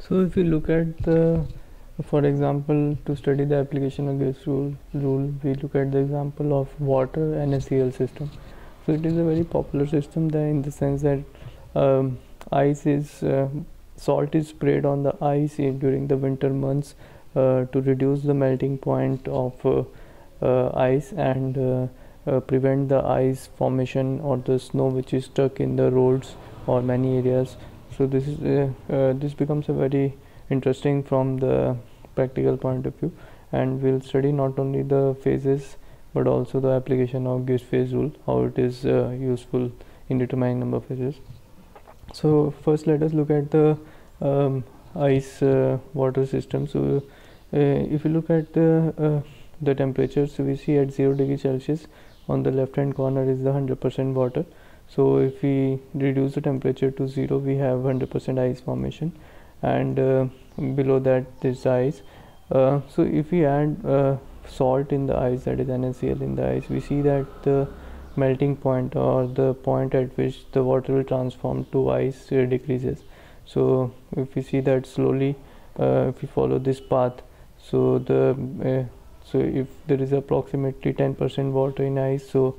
So if you look at the, for example, to study the application of Gibbs rule, we look at the example of water NaCl system. So it is a very popular system that in the sense that ice is salt is sprayed on the ice during the winter months to reduce the melting point of ice and prevent the ice formation or the snow which is stuck in the roads or many areas. So this becomes a very interesting from the practical point of view, and we'll study not only the phases but also the application of Gibbs phase rule, how it is useful in determining number of phases. So first let us look at the ice water system. So if you look at the temperature, so we see at 0 degree Celsius on the left hand corner is the 100% water. So if we reduce the temperature to 0, we have 100% ice formation, and below that this ice. So if we add salt in the ice, that is NaCl in the ice, we see that the melting point or the point at which the water will transform to ice decreases. So if we see that slowly, if we follow this path, so so if there is approximately 10% water in ice, so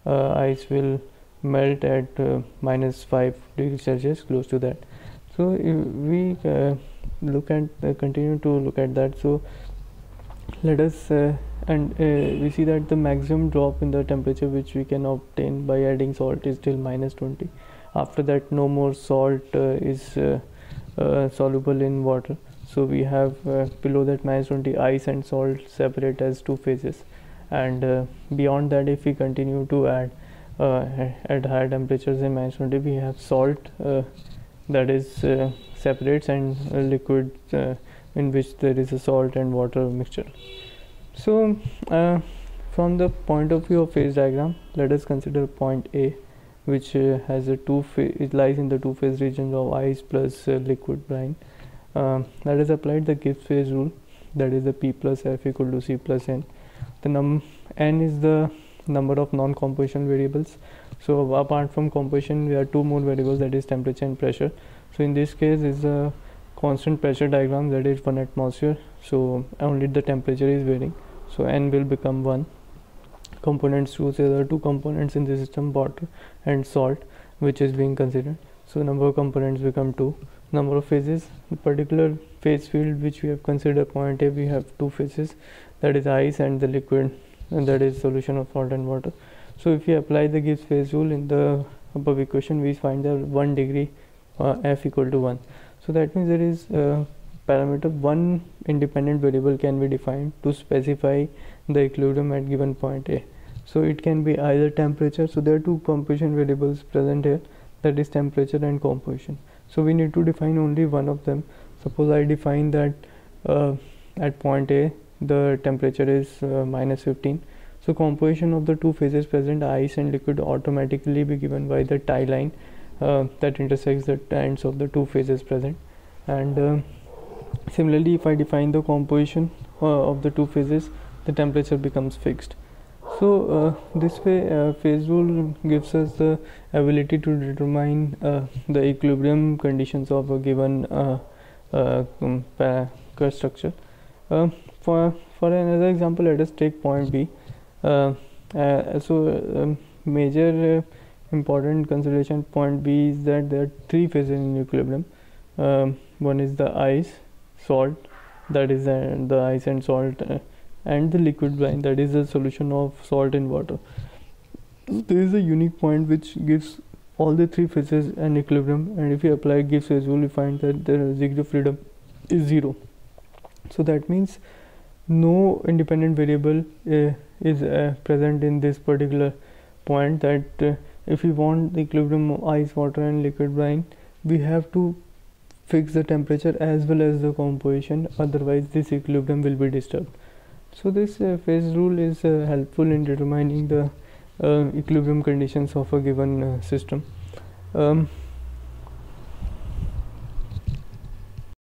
ice will melt at -5 degrees Celsius, close to that. So if we look at continue to look at that, so let us we see that the maximum drop in the temperature which we can obtain by adding salt is till -20. After that, no more salt is soluble in water. So we have below that -20, ice and salt separate as two phases, and beyond that, if we continue to add at higher temperatures in -20, we have salt that is separates, and liquid in which there is a salt and water mixture. So from the point of view of phase diagram, let us consider point A, which has a it lies in the two phase regions of ice plus liquid brine. Let us apply the Gibbs phase rule, that is the P plus F equal to C plus N. The N is the number of non-composition variables. So apart from composition, we have two more variables, that is temperature and pressure. So in this case is a constant pressure diagram, that is 1 atmosphere. So only the temperature is varying. So N will become 1. Components 2, so there are two components in the system, water and salt, which is being considered. So number of components become 2. Number of phases, the particular phase field which we have considered point A, we have two phases, that is ice and the liquid, and that is solution of salt and water. So if we apply the Gibbs phase rule in the above equation, we find that 1 degree F equal to 1. So that means there is parameter one independent variable can be defined to specify the equilibrium at given point A. So it can be either temperature, so there are two composition variables present here, that is temperature and composition. So we need to define only one of them. Suppose I define that at point A the temperature is -15. So composition of the two phases present, ice and liquid, automatically be given by the tie line that intersects the ends of the two phases present. And similarly, if I define the composition of the two phases, the temperature becomes fixed. So this way phase rule gives us the ability to determine the equilibrium conditions of a given curve structure. For another example, let us take point B. Major important consideration point B is that there are three phases in equilibrium. One is the ice, salt, that is the ice and salt, and the liquid brine, that is a solution of salt in water. There is a unique point which gives all the three phases an equilibrium, and if you apply Gibbs phase rule, we find that the degree of freedom is 0. So that means no independent variable is present in this particular point, that if we want the equilibrium of ice, water and liquid brine, we have to fix the temperature as well as the composition, otherwise this equilibrium will be disturbed. So this phase rule is helpful in determining the equilibrium conditions of a given system.